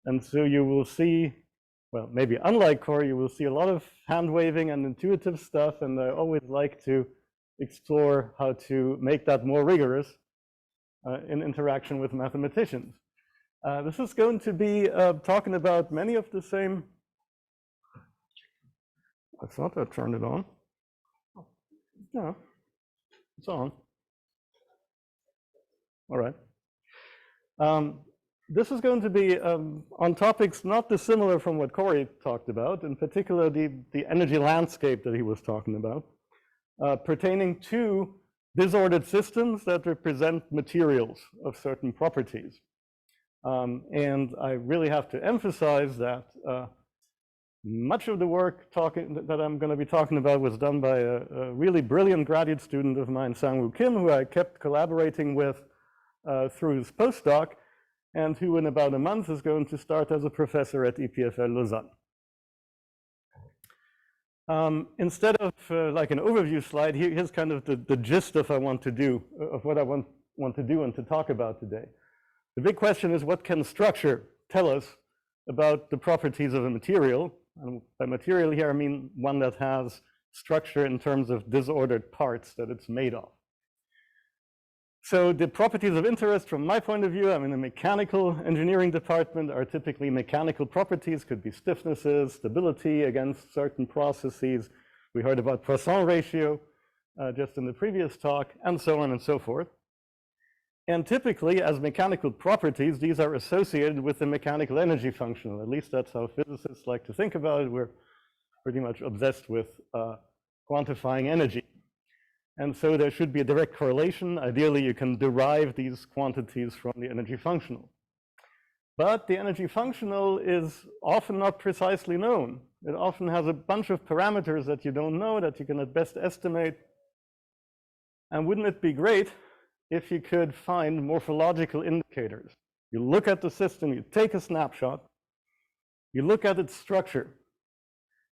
And so you will see, well, maybe unlike core, you will see a lot of hand waving and intuitive stuff, and I always like to explore how to make that more rigorous in interaction with mathematicians. This is going to be talking about many of the same. I thought I turned it on. No, it's on. All right. This is going to be on topics not dissimilar from what Corey talked about, in particular the energy landscape that he was talking about, pertaining to disordered systems that represent materials of certain properties. And I really have to emphasize that much of the work that I'm going to be talking about was done by a really brilliant graduate student of mine, Sang-Woo Kim, who I kept collaborating with through his postdoc, and who in about a month is going to start as a professor at EPFL Lausanne. Instead of like an overview slide, here's kind of the gist of what I want to do and to talk about today. The big question is, what can structure tell us about the properties of a material? And by material here, I mean one that has structure in terms of disordered parts that it's made of. So the properties of interest from my point of view, I'm in the mechanical engineering department, are typically mechanical properties, could be stiffnesses, stability against certain processes. We heard about Poisson ratio just in the previous talk, and so on and so forth. And typically, as mechanical properties, these are associated with the mechanical energy function. At least that's how physicists like to think about it. We're pretty much obsessed with quantifying energy. And so there should be a direct correlation. Ideally, you can derive these quantities from the energy functional. But the energy functional is often not precisely known. It often has a bunch of parameters that you don't know, that you can at best estimate. And wouldn't it be great if you could find morphological indicators? You look at the system, you take a snapshot, you look at its structure,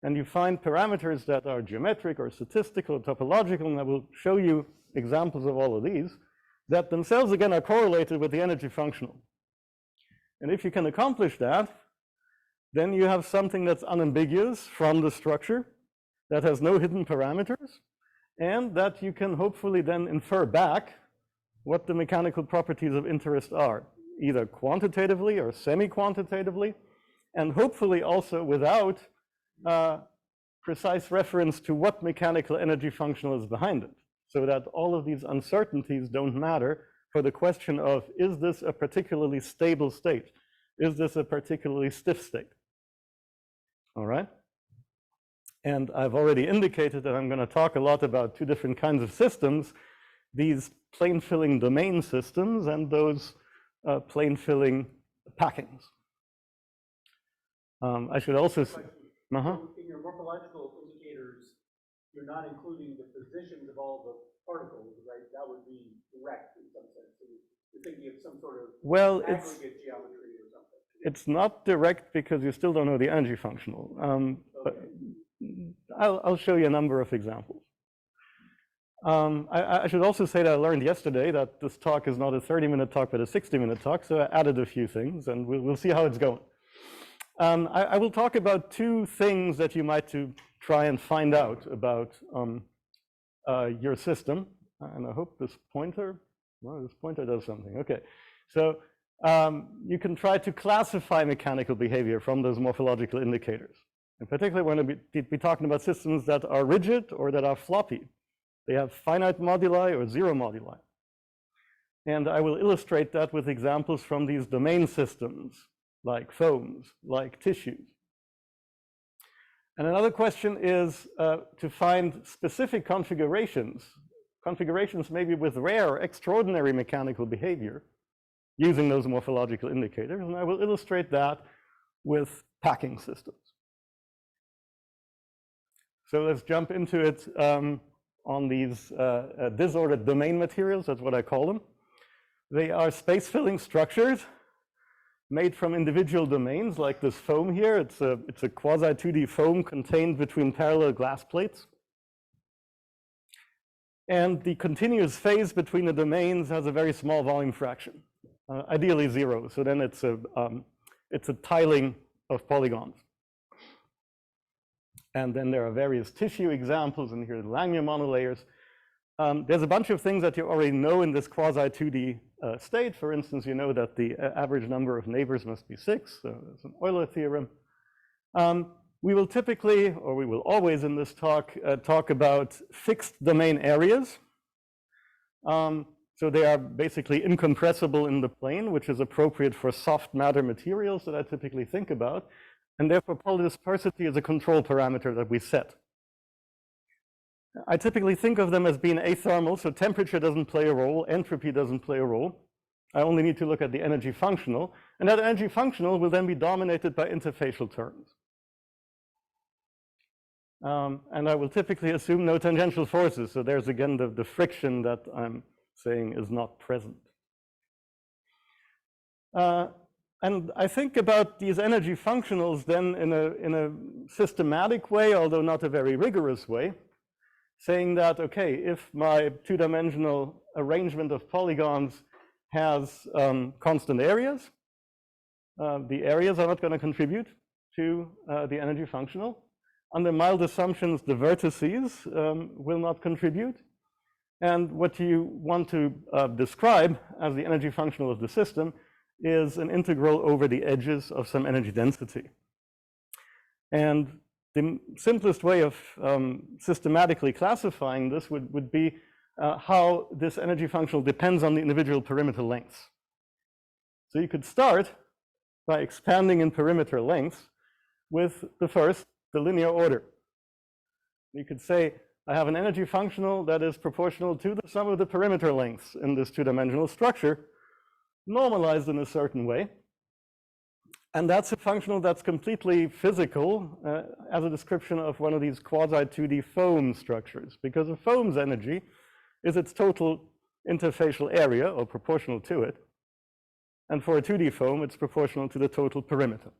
and you find parameters that are geometric or statistical or topological, and I will show you examples of all of these, that themselves again are correlated with the energy functional. And if you can accomplish that, then you have something that's unambiguous from the structure, that has no hidden parameters, and that you can hopefully then infer back what the mechanical properties of interest are, either quantitatively or semi-quantitatively, and hopefully also without precise reference to what mechanical energy functional is behind it, so that all of these uncertainties don't matter for the question of, is this a particularly stable state? Is this a particularly stiff state? All right? And I've already indicated that I'm going to talk a lot about two different kinds of systems, these plane-filling domain systems and those plane-filling packings. I should also say, so in your morphological indicators, you're not including the positions of all the particles, right? That would be direct in some sense. So you're thinking of some sort of aggregate geometry or something. It's not direct because you still don't know the energy functional. But I'll show you a number of examples. I should also say that I learned yesterday that this talk is not a 30-minute talk, but a 60-minute talk, so I added a few things, and we'll see how it's going. I will talk about two things that you might try and find out about your system, and I hope this pointer does something. Okay, so you can try to classify mechanical behavior from those morphological indicators. In particular, we're going to be talking about systems that are rigid or that are floppy. They have finite moduli or zero moduli. And I will illustrate that with examples from these domain systems, like foams, like tissues. And another question is to find specific configurations maybe with rare or extraordinary mechanical behavior using those morphological indicators. And I will illustrate that with packing systems. So let's jump into it on these disordered domain materials, that's what I call them. They are space-filling structures made from individual domains, like this foam here. It's a quasi-2D foam contained between parallel glass plates. And the continuous phase between the domains has a very small volume fraction, ideally zero. So then it's It's a tiling of polygons. And then there are various tissue examples, and here are the Langmuir monolayers. There's a bunch of things that you already know in this quasi-2D state. For instance, you know that the average number of neighbors must be 6, so it's an Euler theorem. We will typically, or we will always in this talk, talk about fixed domain areas. So they are basically incompressible in the plane, which is appropriate for soft matter materials that I typically think about. And therefore, polydispersity is a control parameter that we set. I typically think of them as being athermal, so temperature doesn't play a role, entropy doesn't play a role. I only need to look at the energy functional, and that energy functional will then be dominated by interfacial terms. And I will typically assume no tangential forces, so there's again the friction that I'm saying is not present. And I think about these energy functionals then in a systematic way, although not a very rigorous way, saying that, okay, if my two-dimensional arrangement of polygons has constant areas, the areas are not going to contribute to the energy functional. Under mild assumptions, the vertices will not contribute. And what you want to describe as the energy functional of the system is an integral over the edges of some energy density. And the simplest way of systematically classifying this would be how this energy functional depends on the individual perimeter lengths. So you could start by expanding in perimeter lengths with the linear order. You could say, I have an energy functional that is proportional to the sum of the perimeter lengths in this two-dimensional structure, normalized in a certain way. And that's a functional that's completely physical as a description of one of these quasi-2D foam structures, because a foam's energy is its total interfacial area, or proportional to it. And for a 2D foam, it's proportional to the total perimeter.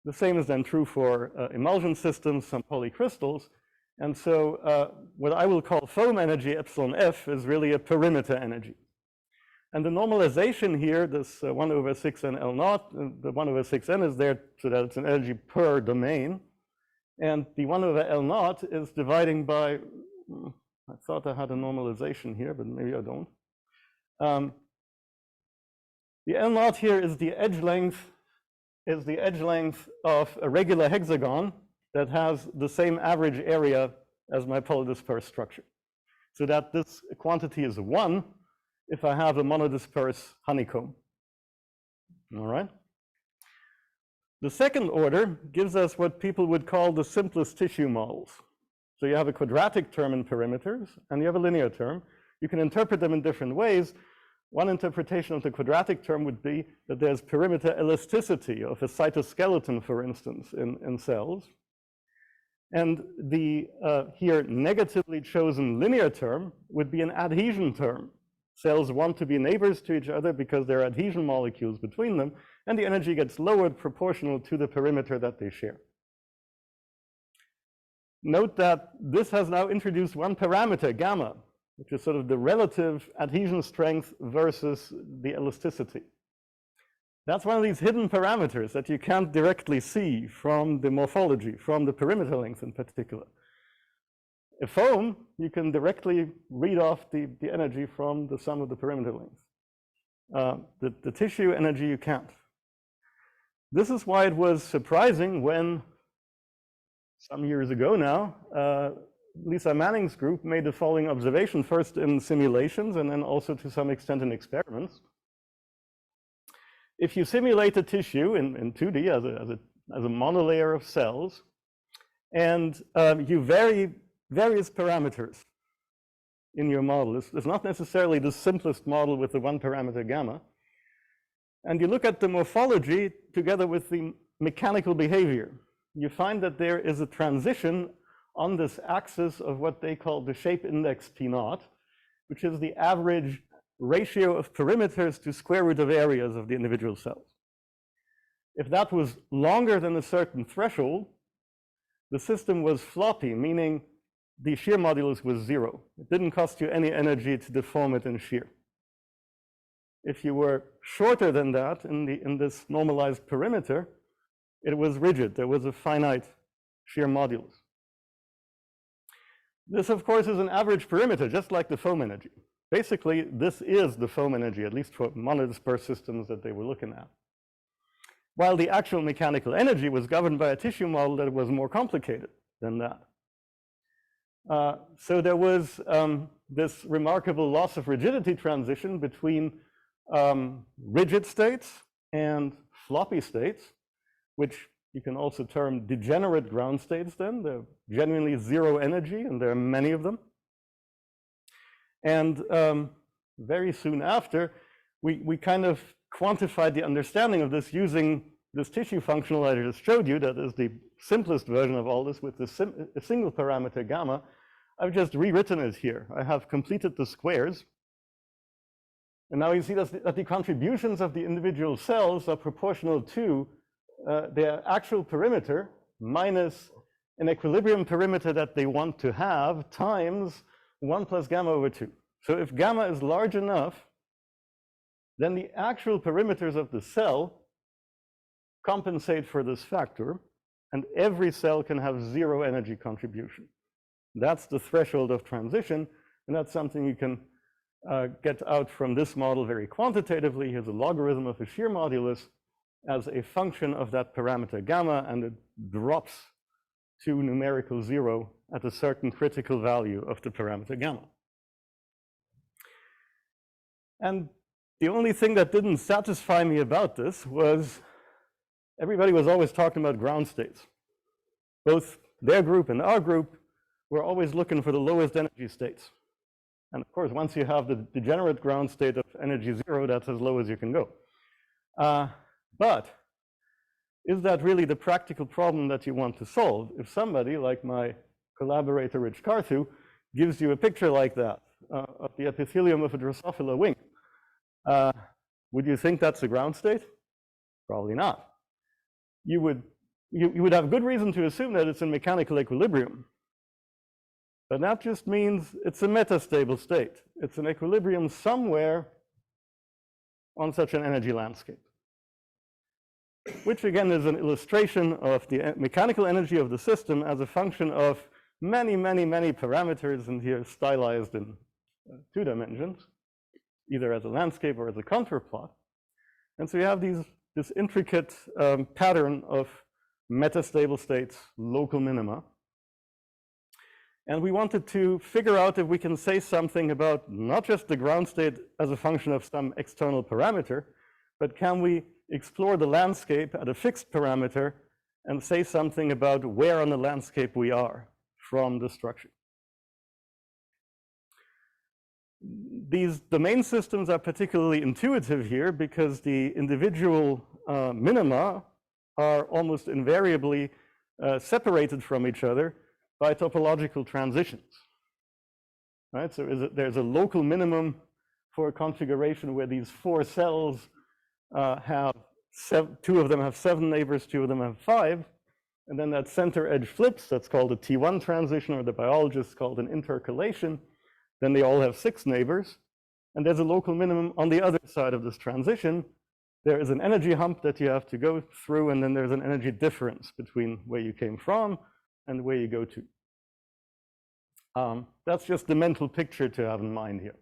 The same is then true for emulsion systems, some polycrystals. And so what I will call foam energy, epsilon f, is really a perimeter energy. And the normalization here, this 1 over 6n L naught, the 1 over 6n is there so that it's an energy per domain. And the 1 over L naught is dividing by, I thought I had a normalization here, but maybe I don't. The L naught here is the edge length of a regular hexagon that has the same average area as my polydispersed structure. So that this quantity is 1 if I have a monodisperse honeycomb. All right? The second order gives us what people would call the simplest tissue models. So you have a quadratic term in perimeters, and you have a linear term. You can interpret them in different ways. One interpretation of the quadratic term would be that there's perimeter elasticity of a cytoskeleton, for instance, in cells. And the here negatively chosen linear term would be an adhesion term. Cells want to be neighbors to each other because there are adhesion molecules between them, and the energy gets lowered proportional to the perimeter that they share. Note that this has now introduced one parameter, gamma, which is sort of the relative adhesion strength versus the elasticity. That's one of these hidden parameters that you can't directly see from the morphology, from the perimeter length in particular. A foam, you can directly read off the energy from the sum of the perimeter lengths. The tissue energy you can't. This is why it was surprising when, some years ago now, Lisa Manning's group made the following observation, first in simulations and then also to some extent in experiments. If you simulate a tissue in 2D as a monolayer of cells, and you vary various parameters in your model. It's not necessarily the simplest model with the one parameter gamma. And you look at the morphology together with the mechanical behavior. You find that there is a transition on this axis of what they call the shape index P0, which is the average ratio of perimeters to square root of areas of the individual cells. If that was longer than a certain threshold, the system was floppy, meaning the shear modulus was 0. It didn't cost you any energy to deform it in shear. if you were shorter than that in this normalized perimeter, it was rigid. There was a finite shear modulus. This, of course, is an average perimeter, just like the foam energy. Basically, this is the foam energy, at least for monodispersed systems that they were looking at. While the actual mechanical energy was governed by a tissue model that was more complicated than that. So there was this remarkable loss of rigidity transition between rigid states and floppy states, which you can also term degenerate ground states then. They're genuinely zero energy, and there are many of them. And very soon after, we kind of quantified the understanding of this using this tissue functional I just showed you. That is the simplest version of all this with a single parameter gamma. I've just rewritten it here. I have completed the squares. And now you see that the contributions of the individual cells are proportional to their actual perimeter minus an equilibrium perimeter that they want to have times 1 plus gamma over 2. So if gamma is large enough, then the actual perimeters of the cell compensate for this factor, and every cell can have zero energy contribution. That's the threshold of transition, and that's something you can get out from this model very quantitatively. Here's a logarithm of the shear modulus as a function of that parameter gamma, and it drops to numerical 0 at a certain critical value of the parameter gamma. And the only thing that didn't satisfy me about this was everybody was always talking about ground states. Both their group and our group were always looking for the lowest energy states. And of course, once you have the degenerate ground state of energy 0, that's as low as you can go. But is that really the practical problem that you want to solve? If somebody, like my collaborator Rich Carthu, gives you a picture like that of the epithelium of a Drosophila wing, would you think that's a ground state? Probably not. You would have good reason to assume that it's in mechanical equilibrium. But that just means it's a metastable state. It's an equilibrium somewhere on such an energy landscape, which again is an illustration of the mechanical energy of the system as a function of many, many, many parameters, and here stylized in 2 dimensions, either as a landscape or as a contour plot. And so you have this intricate pattern of metastable states, local minima. And we wanted to figure out if we can say something about not just the ground state as a function of some external parameter, but can we explore the landscape at a fixed parameter and say something about where on the landscape we are from the structure. These domain systems are particularly intuitive here because the individual minima are almost invariably separated from each other by topological transitions, right? So there's a local minimum for a configuration where these 4 cells have 2 of them have 7 neighbors, 2 of them have 5, and then that center edge flips. That's called a T1 transition, or the biologists called an intercalation. Then they all have 6 neighbors, and there's a local minimum on the other side of this transition. There is an energy hump that you have to go through, and then there's an energy difference between where you came from and where you go to. That's just the mental picture to have in mind here.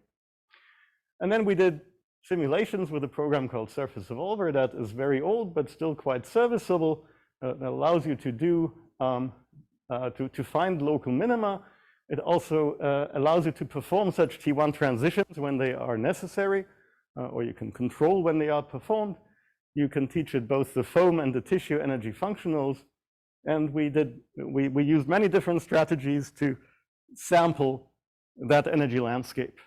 And then we did simulations with a program called Surface Evolver that is very old but still quite serviceable. That allows you to do to find local minima. It also allows you to perform such T1 transitions when they are necessary, or you can control when they are performed. You can teach it both the foam and the tissue energy functionals. And we used many different strategies to sample that energy landscape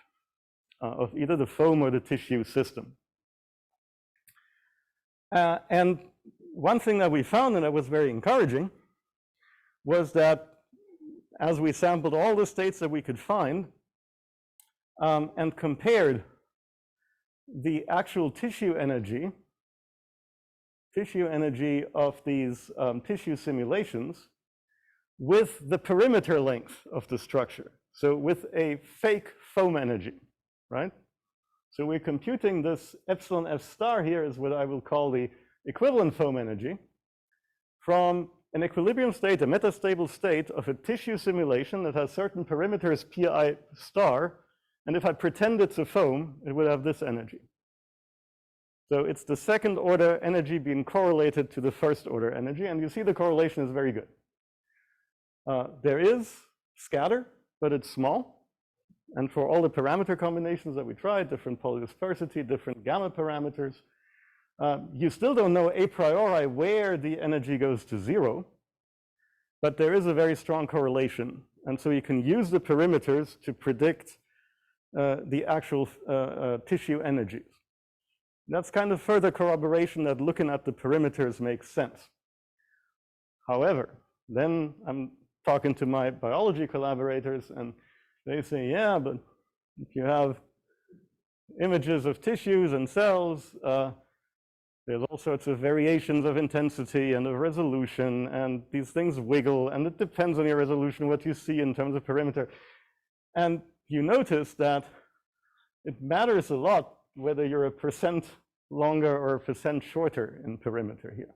of either the foam or the tissue system. And one thing that we found, and that was very encouraging, was that as we sampled all the states that we could find and compared the actual tissue energy of these tissue simulations with the perimeter length of the structure, so with a fake foam energy, right? So we're computing this epsilon f star here is what I will call the equivalent foam energy from an equilibrium state, a metastable state of a tissue simulation that has certain perimeters pi star, and if I pretend it's a foam, it would have this energy. So it's the second order energy being correlated to the first order energy, and you see the correlation is very good. There is scatter, but it's small, and for all the parameter combinations that we tried, different polydispersity, different gamma parameters, you still don't know a priori where the energy goes to zero, but there is a very strong correlation. And so you can use the perimeters to predict the actual tissue energies. That's kind of further corroboration that looking at the perimeters makes sense. However, then I'm talking to my biology collaborators and they say, yeah, but if you have images of tissues and cells, there's all sorts of variations of intensity and of resolution, and these things wiggle, and it depends on your resolution, what you see in terms of perimeter. And you notice that it matters a lot whether you're a % longer or a % shorter in perimeter here.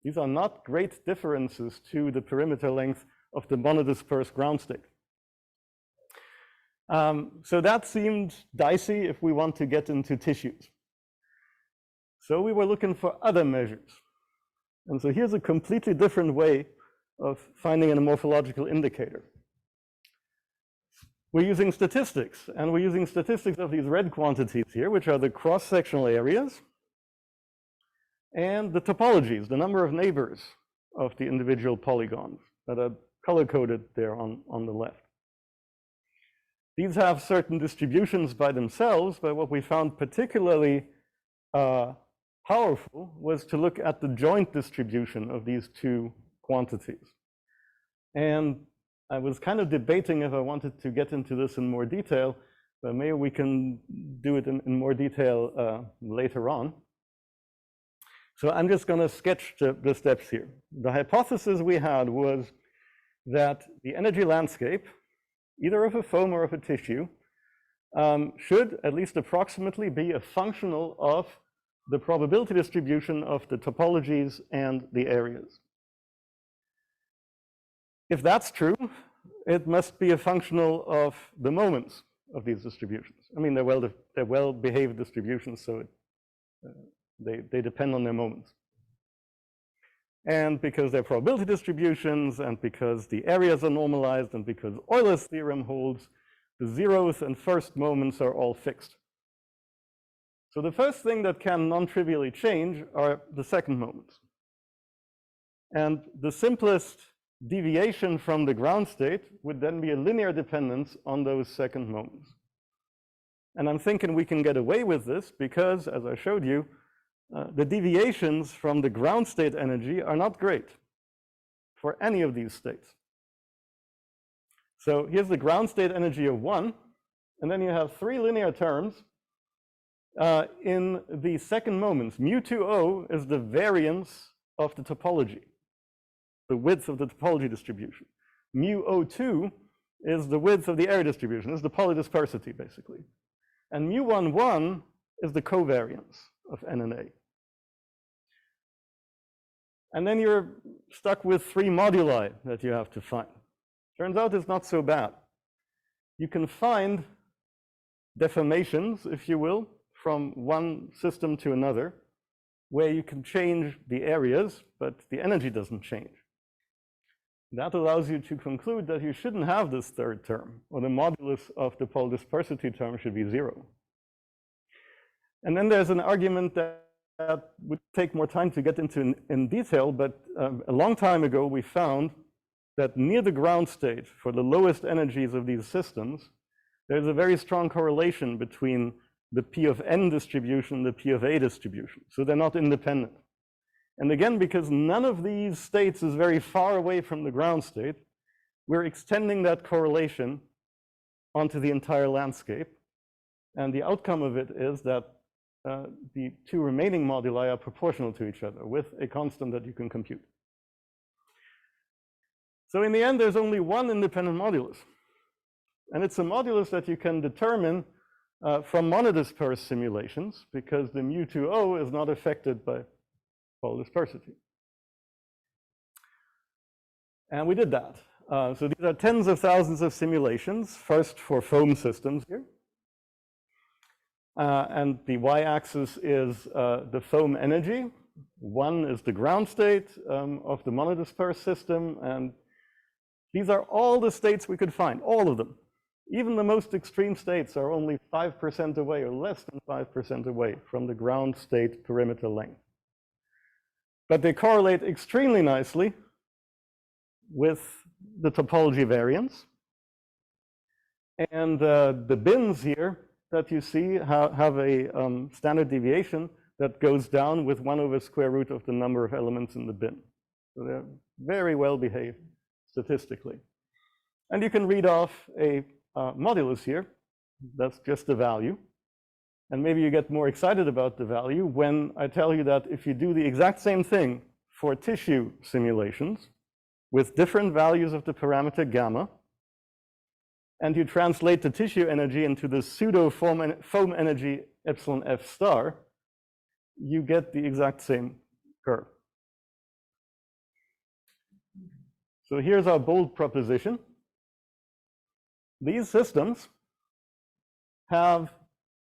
These are not great differences to the perimeter length of the monodispersed ground state. So that seemed dicey if we want to get into tissues. So we were looking for other measures. And so here's a completely different way of finding a morphological indicator. We're using statistics, and we're using statistics of these red quantities here, which are the cross-sectional areas and the topologies, the number of neighbors of the individual polygons that are color-coded there on the left. These have certain distributions by themselves, but what we found particularly powerful was to look at the joint distribution of these two quantities. And I was kind of debating if I wanted to get into this in more detail, but maybe we can do it in more detail later on. So I'm just going to sketch the steps here. The hypothesis we had was that the energy landscape, either of a foam or of a tissue, should at least approximately be a functional of the probability distribution of the topologies and the areas. If that's true, it must be a functional of the moments of these distributions. I mean, they're well-behaved distributions, so they depend on their moments. And because they're probability distributions, and because the areas are normalized, and because Euler's theorem holds, the zeroth and first moments are all fixed. So the first thing that can non-trivially change are the second moments. And the simplest deviation from the ground state would then be a linear dependence on those second moments. And I'm thinking we can get away with this because, as I showed you, the deviations from the ground state energy are not great for any of these states. So here's the ground state energy of 1, and then you have 3 linear terms in the second moments. Mu2O is the variance of the topology, the width of the topology distribution. Mu02 is the width of the area distribution. This is the polydispersity, basically. And mu11 is the covariance of N and A. And then you're stuck with 3 moduli that you have to find. Turns out it's not so bad. You can find deformations, if you will, from one system to another, where you can change the areas, but the energy doesn't change. That allows you to conclude that you shouldn't have this third term, or the modulus of the polydispersity term should be 0. And then there's an argument that would take more time to get into in detail, but a long time ago we found that near the ground state, for the lowest energies of these systems, there's a very strong correlation between the P of N distribution and the P of A distribution. So they're not independent. And again, because none of these states is very far away from the ground state, we're extending that correlation onto the entire landscape. And the outcome of it is that the 2 remaining moduli are proportional to each other with a constant that you can compute. So in the end, there's only one independent modulus. And it's a modulus that you can determine from monodisperse simulations, because the mu2O is not affected by polar dispersity. And we did that. So these are tens of thousands of simulations, first for foam systems here. And the y-axis is the foam energy. 1 is the ground state of the monodisperse system, and these are all the states we could find, all of them. Even the most extreme states are only 5% away, or less than 5% away from the ground state perimeter length. But they correlate extremely nicely with the topology variance. And the bins here that you see have a standard deviation that goes down with 1 over square root of the number of elements in the bin. So they're very well behaved statistically. And you can read off a modulus here. That's just the value. And maybe you get more excited about the value when I tell you that if you do the exact same thing for tissue simulations with different values of the parameter gamma, and you translate the tissue energy into the pseudo foam energy epsilon f star, you get the exact same curve. So here's our bold proposition. These systems have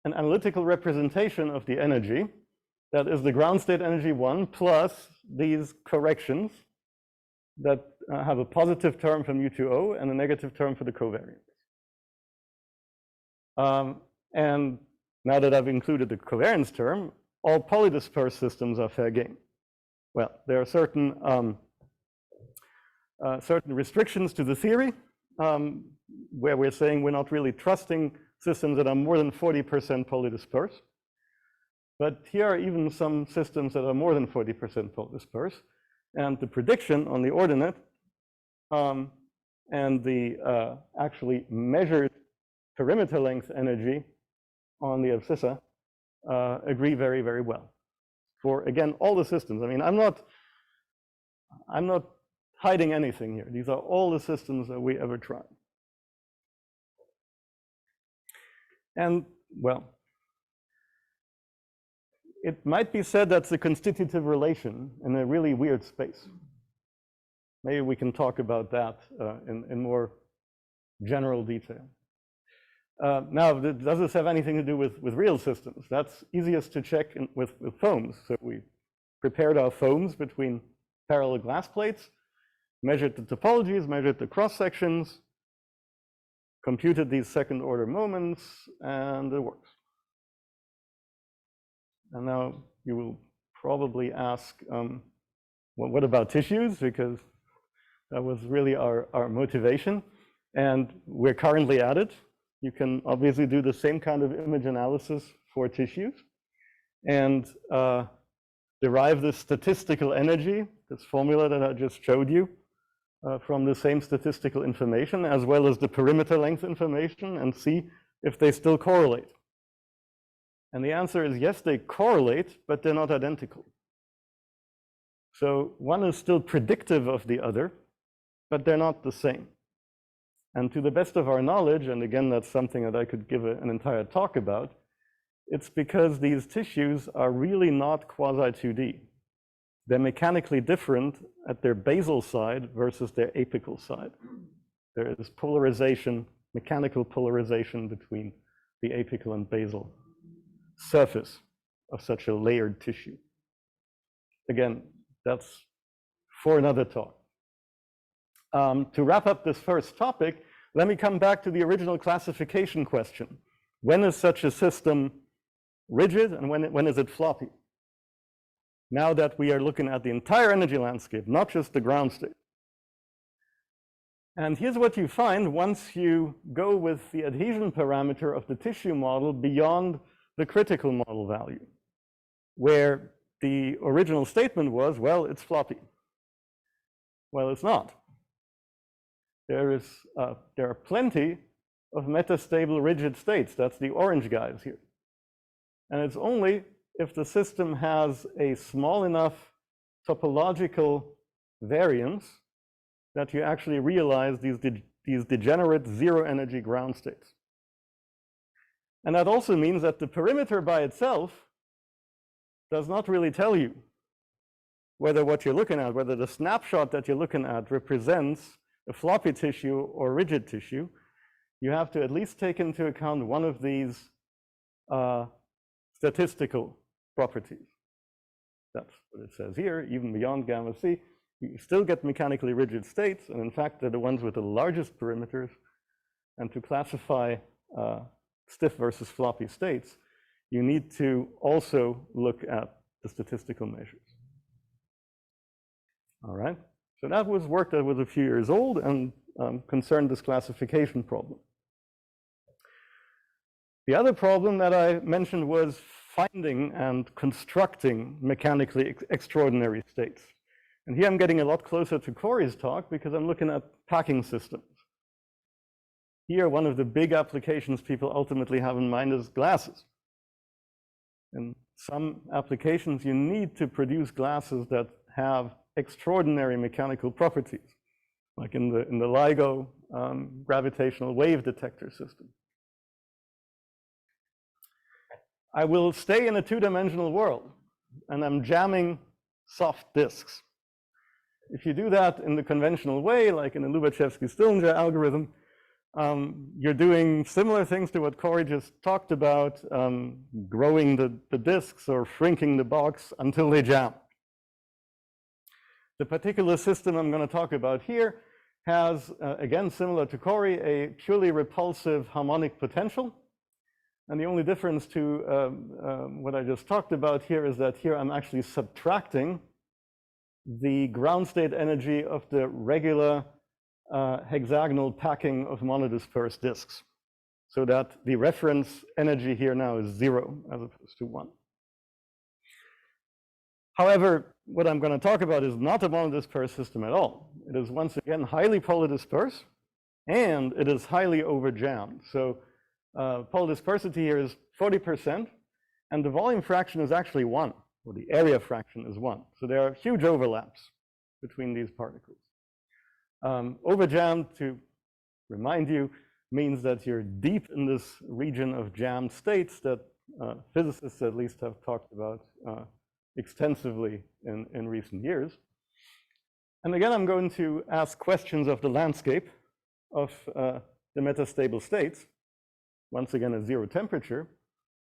an analytical representation of the energy that is the ground state energy 1 plus these corrections that have a positive term for mu2O and a negative term for the covariance. And now that I've included the covariance term, all polydisperse systems are fair game. Well, there are certain restrictions to the theory where we're saying we're not really trusting systems that are more than 40% polydisperse. But here are even some systems that are more than 40% polydisperse. And the prediction on the ordinate and the actually measured perimeter length energy on the abscissa agree very, very well. For, again, all the systems. I mean, I'm not hiding anything here. These are all the systems that we ever tried. And, well, it might be said that's a constitutive relation in a really weird space. Maybe we can talk about that in more general detail. Now, does this have anything to do with real systems? That's easiest to check with foams. So we prepared our foams between parallel glass plates, measured the topologies, measured the cross sections, computed these second order moments, and it works. And now you will probably ask, well, what about tissues? Because that was really our motivation. And we're currently at it. You can obviously do the same kind of image analysis for tissues and derive the statistical energy, this formula that I just showed you, from the same statistical information, as well as the perimeter length information, and see if they still correlate. And the answer is yes, they correlate, but they're not identical. So one is still predictive of the other, but they're not the same. And to the best of our knowledge, and again, that's something that I could give an entire talk about, it's because these tissues are really not quasi-2D. They're mechanically different at their basal side versus their apical side. There is polarization, mechanical polarization between the apical and basal surface of such a layered tissue. Again, that's for another talk. To wrap up this first topic, let me come back to the original classification question. When is such a system rigid and when is it floppy? Now that we are looking at the entire energy landscape, not just the ground state. And here's what you find once you go with the adhesion parameter of the tissue model beyond the critical model value, where the original statement was, well, it's floppy. Well, it's not. There are plenty of metastable rigid states. That's the orange guys here. And it's only if the system has a small enough topological variance that you actually realize these degenerate zero energy ground states. And that also means that the perimeter by itself does not really tell you whether what you're looking at, whether the snapshot that you're looking at represents a floppy tissue or rigid tissue. You have to at least take into account one of these statistical properties. That's what it says here. Even beyond gamma C, you still get mechanically rigid states, and in fact, they're the ones with the largest perimeters. And to classify stiff versus floppy states, you need to also look at the statistical measures. All right, so that was work that was a few years old and concerned this classification problem. The other problem that I mentioned was finding and constructing mechanically extraordinary states. And here I'm getting a lot closer to Corey's talk because I'm looking at packing systems. Here, one of the big applications people ultimately have in mind is glasses. In some applications, you need to produce glasses that have extraordinary mechanical properties, like in the LIGO gravitational wave detector system. I will stay in a two-dimensional world, and I'm jamming soft disks. If you do that in the conventional way, like in the Lubachevsky-Stillinger algorithm, you're doing similar things to what Corey just talked about, growing the disks or shrinking the box until they jam. The particular system I'm going to talk about here has, again, similar to Corey, a purely repulsive harmonic potential. And the only difference to what I just talked about here is that here I'm actually subtracting the ground state energy of the regular hexagonal packing of monodispersed disks, so that the reference energy here now is 0 as opposed to 1. However, what I'm going to talk about is not a monodispersed system at all. It is once again highly polydispersed, and it is highly overjammed. So polydispersity here is 40%, and the volume fraction is actually 1, or the area fraction is 1. So there are huge overlaps between these particles. Overjammed, to remind you, means that you're deep in this region of jammed states that physicists at least have talked about extensively in recent years. And again, I'm going to ask questions of the landscape of the metastable states. Once again, at 0 temperature,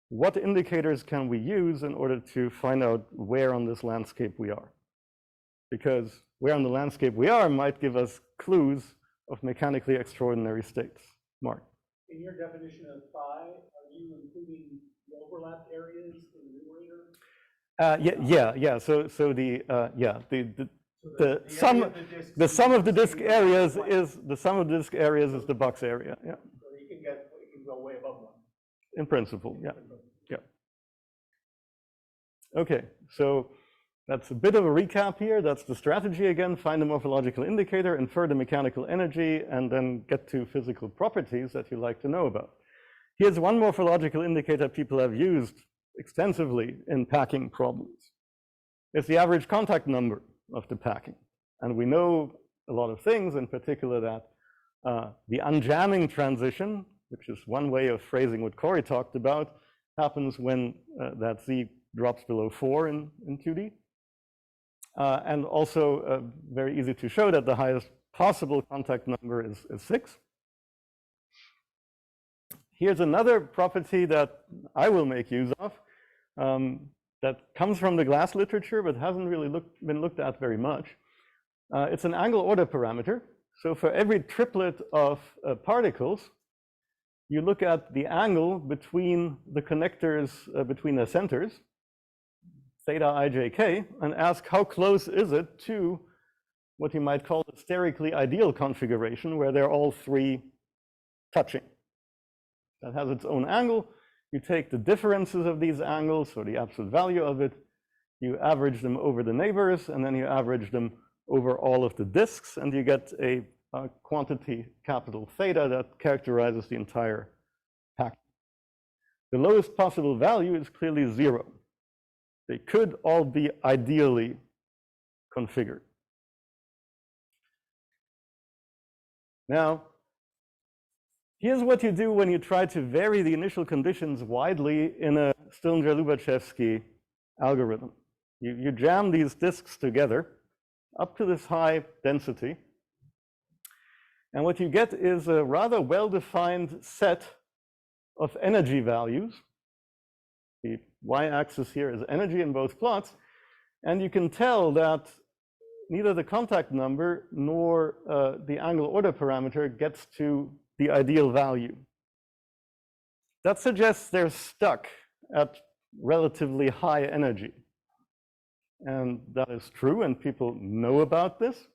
what indicators can we use in order to find out where on this landscape we are? Because where on the landscape we are might give us clues of mechanically extraordinary states. Mark? In your definition of phi, are you including the overlapped areas in the numerator? Yeah. So the sum of the disk areas is the box area. Yeah. So you can go way above 1. In principle, yeah. Okay, so that's a bit of a recap here. That's the strategy again: find the morphological indicator, infer the mechanical energy, and then get to physical properties that you like to know about. Here's one morphological indicator people have used extensively in packing problems. It's the average contact number of the packing. And we know a lot of things, in particular that the unjamming transition, which is one way of phrasing what Corey talked about, happens when that Z drops below 4 in 2D. And also very easy to show that the highest possible contact number is 6. Here's another property that I will make use of that comes from the glass literature but hasn't really been looked at very much. It's an angle order parameter. So for every triplet of particles, you look at the angle between the connectors, between the centers, theta ijk, and ask how close is it to what you might call the sterically ideal configuration, where they're all 3 touching. That has its own angle. You take the differences of these angles, or the absolute value of it, you average them over the neighbors, and then you average them over all of the disks, and you get a quantity capital theta that characterizes the entire packet. The lowest possible value is clearly 0. They could all be ideally configured. Now, Here's what you do when you try to vary the initial conditions widely in a Stirlinger-Lubachevsky algorithm. You jam these disks together up to this high density, and what you get is a rather well-defined set of energy values. The y-axis here is energy in both plots, and you can tell that neither the contact number nor the angle order parameter gets to the ideal value. That suggests they're stuck at relatively high energy. And that is true, and people know about this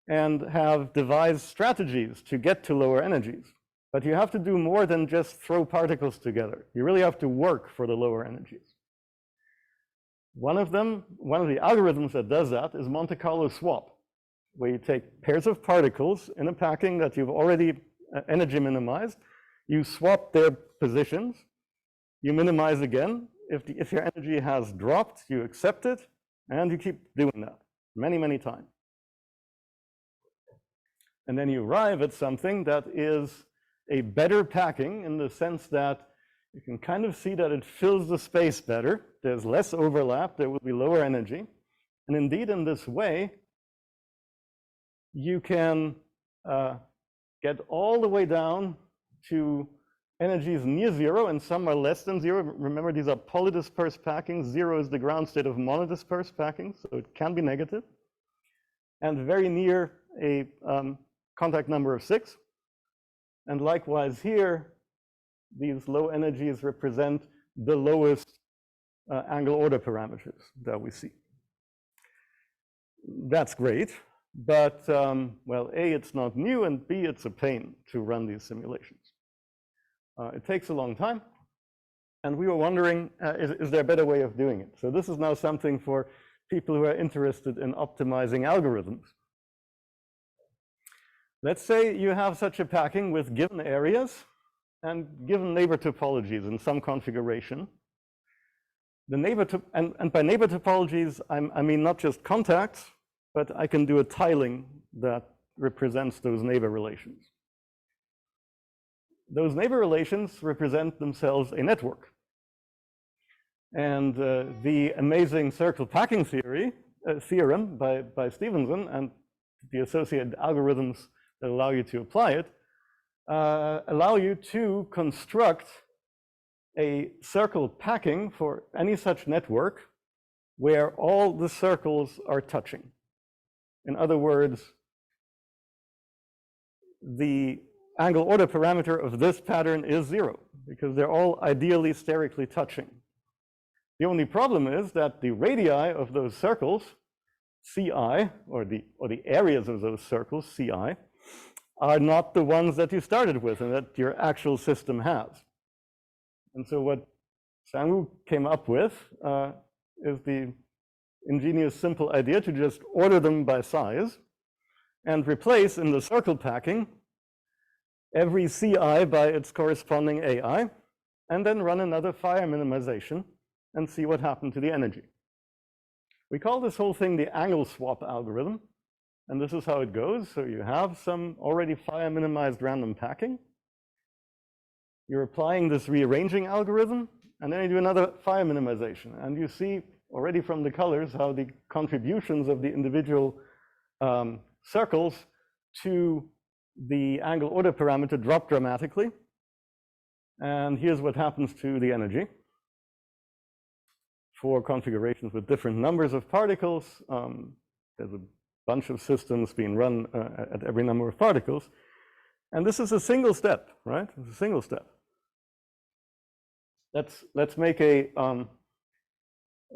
and have devised strategies to get to lower energies. But you have to do more than just throw particles together. You really have to work for the lower energies. One of the algorithms that does that is Monte Carlo swap, where you take pairs of particles in a packing that you've already energy minimized, you swap their positions, you minimize again. If your energy has dropped, you accept it, and you keep doing that many, many times. And then you arrive at something that is a better packing in the sense that you can kind of see that it fills the space better. There's less overlap, there will be lower energy. And indeed, in this way, you can get all the way down to energies near zero, and some are less than zero. Remember, these are polydispersed packings. Zero is the ground state of monodispersed packings, so it can be negative. And very near a contact number of 6. And likewise here, these low energies represent the lowest angle order parameters that we see. That's great. But, well, A, it's not new, and B, it's a pain to run these simulations. It takes a long time, and we were wondering, is there a better way of doing it? So this is now something for people who are interested in optimizing algorithms. Let's say you have such a packing with given areas and given neighbor topologies in some configuration. The neighbor and by neighbor topologies, I mean not just contacts, but I can do a tiling that represents those neighbor relations. Those neighbor relations represent themselves a network. And the amazing circle packing theorem by Stevenson and the associated algorithms that allow you to apply it, allow you to construct a circle packing for any such network where all the circles are touching. In other words, the angle order parameter of this pattern is 0 because they're all ideally sterically touching. The only problem is that the radii of those circles, Ci, or the areas of those circles, Ci, are not the ones that you started with and that your actual system has. And so what Sang-Woo came up with is the ingenious simple idea to just order them by size and replace in the circle packing every Ci by its corresponding Ai, and then run another fire minimization and see what happened to the energy. We call this whole thing the angle swap algorithm, and this is how it goes. So you have some already fire minimized random packing. You're applying this rearranging algorithm, and then you do another fire minimization. And you see already from the colors how the contributions of the individual circles to the angle order parameter drop dramatically. And here's what happens to the energy for configurations with different numbers of particles. There's a bunch of systems being run at every number of particles. And this is a single step, right? It's a single step. Let's make a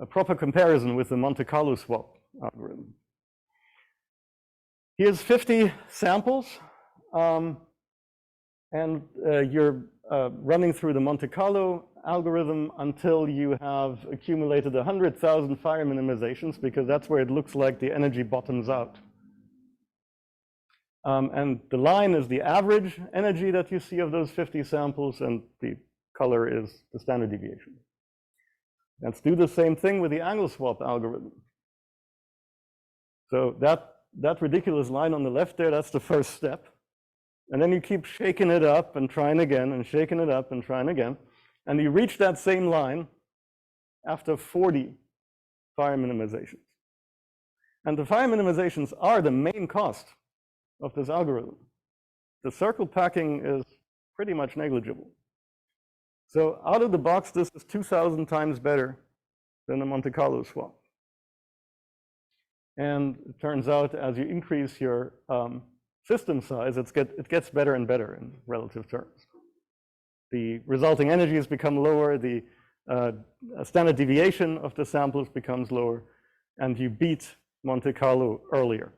proper comparison with the Monte Carlo swap algorithm. Here's 50 samples, and you're running through the Monte Carlo algorithm until you have accumulated 100,000 fire minimizations, because that's where it looks like the energy bottoms out. And the line is the average energy that you see of those 50 samples, and the color is the standard deviation. Let's do the same thing with the angle swap algorithm. So that ridiculous line on the left there, that's the first step. And then you keep shaking it up and trying again, and shaking it up and trying again. And you reach that same line after 40 fire minimizations. And the fire minimizations are the main cost of this algorithm. The circle packing is pretty much negligible. So out of the box, this is 2,000 times better than a Monte Carlo swap. And it turns out as you increase your system size, it gets better and better in relative terms. The resulting energies become lower, the standard deviation of the samples becomes lower, and you beat Monte Carlo earlier.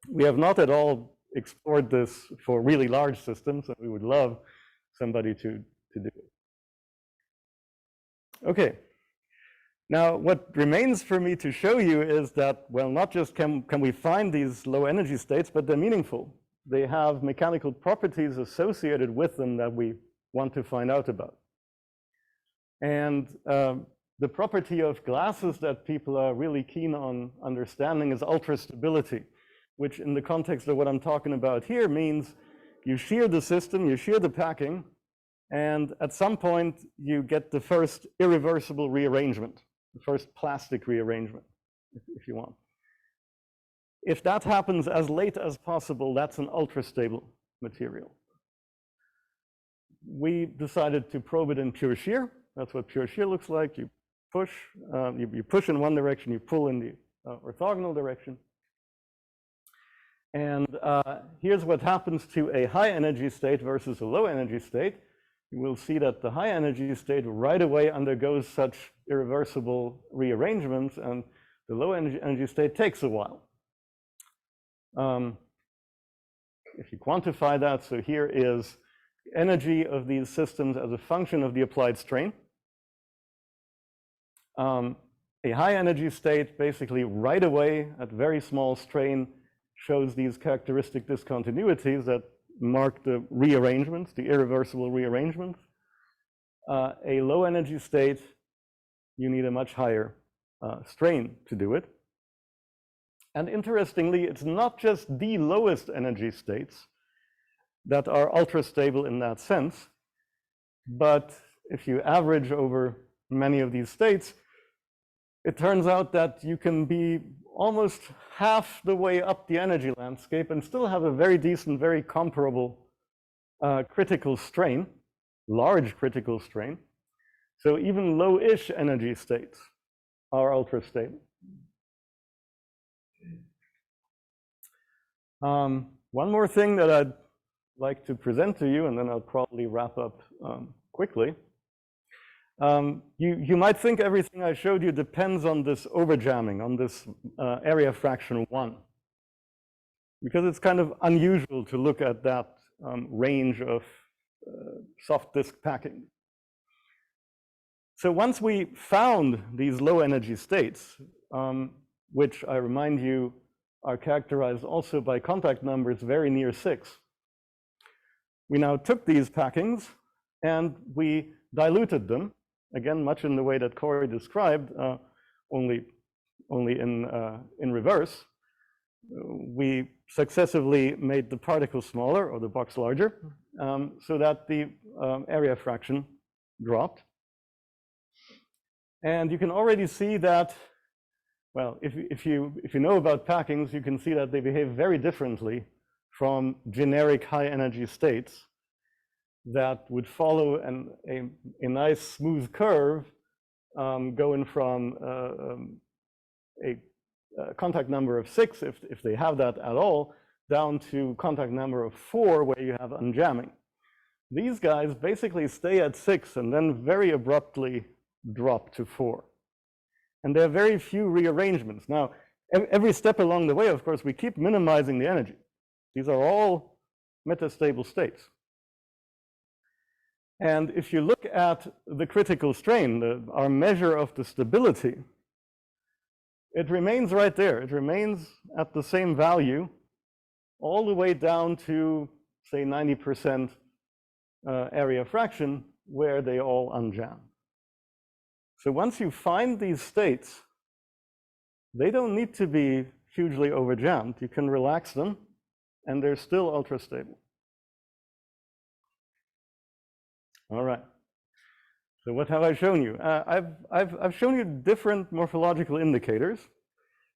We have not at all explored this for really large systems, and we would love somebody to do it. Okay. Now, what remains for me to show you is that, well, not just can we find these low energy states, but they're meaningful. They have mechanical properties associated with them that we want to find out about. And the property of glasses that people are really keen on understanding is ultrastability, which in the context of what I'm talking about here means you shear the system, you shear the packing, and at some point you get the first irreversible rearrangement, the first plastic rearrangement, if you want. If that happens as late as possible, that's an ultra-stable material. We decided to probe it in pure shear. That's what pure shear looks like. You push, you push in one direction, you pull in the orthogonal direction. And here's what happens to a high energy state versus a low energy state. You will see that the high energy state right away undergoes such irreversible rearrangements, and the low energy state takes a while. If you quantify that, so here is energy of these systems as a function of the applied strain. A high energy state basically right away at very small strain shows these characteristic discontinuities that mark the rearrangements, the irreversible rearrangements. A low energy state, you need a much higher strain to do it. And interestingly, it's not just the lowest energy states that are ultra-stable in that sense, but if you average over many of these states, it turns out that you can be almost half the way up the energy landscape and still have a very decent, very comparable critical strain, large critical strain. So even low-ish energy states are ultra-stable. One more thing that I'd like to present to you, and then I'll probably wrap up quickly. You might think everything I showed you depends on this overjamming, on this area fraction 1, because it's kind of unusual to look at that range of soft disk packing. So once we found these low energy states, which I remind you are characterized also by contact numbers very near 6, we now took these packings and we diluted them, again, much in the way that Corey described, only in reverse. We successively made the particle smaller or the box larger, so that the area fraction dropped. And you can already see that, well, if you know about packings, you can see that they behave very differently from generic high energy states that would follow a nice smooth curve going from a contact number of 6, if they have that at all, down to contact number of 4 where you have unjamming. These guys basically stay at 6 and then very abruptly drop to 4. And there are very few rearrangements. Now, every step along the way, of course, we keep minimizing the energy. These are all metastable states. And if you look at the critical strain, our measure of the stability, it remains right there. It remains at the same value all the way down to, say, 90% area fraction where they all unjam. So once you find these states, they don't need to be hugely overjammed. You can relax them and they're still ultra stable. All right. So what have I shown you? I've shown you different morphological indicators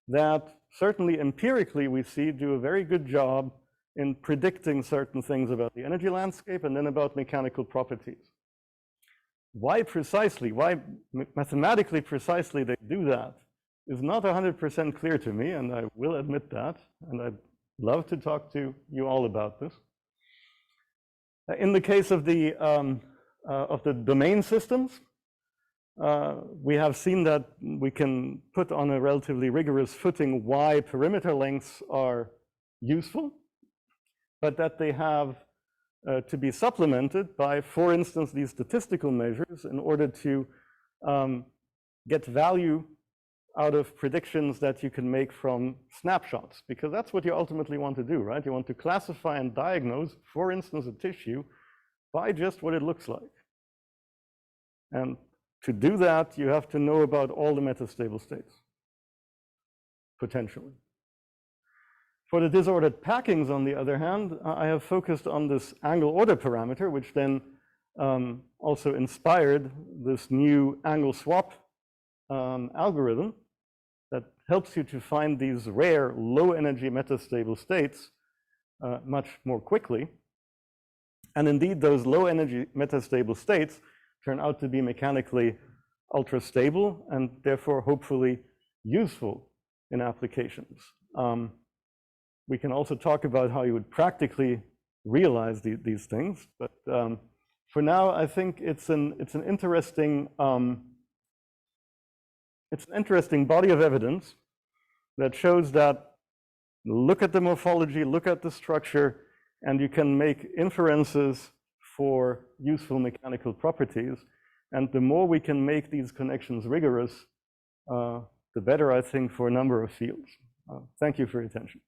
that certainly empirically we see do a very good job in predicting certain things about the energy landscape and then about mechanical properties. Why precisely, why mathematically precisely they do that is not 100% clear to me, and I will admit that, and I'd love to talk to you all about this. In the case of the domain systems, we have seen that we can put on a relatively rigorous footing why perimeter lengths are useful, but that they have to be supplemented by, for instance, these statistical measures in order to get value out of predictions that you can make from snapshots, because that's what you ultimately want to do, right? You want to classify and diagnose, for instance, a tissue by just what it looks like. And to do that, you have to know about all the metastable states, potentially. For the disordered packings, on the other hand, I have focused on this angle order parameter, which then also inspired this new angle swap algorithm that helps you to find these rare low energy metastable states much more quickly. And indeed, those low energy metastable states turn out to be mechanically ultra stable and therefore hopefully useful in applications. We can also talk about how you would practically realize these things, but for now, I think it's an interesting body of evidence that shows that look at the morphology, look at the structure, and you can make inferences for useful mechanical properties. And the more we can make these connections rigorous, the better, I think, for a number of fields. Thank you for your attention.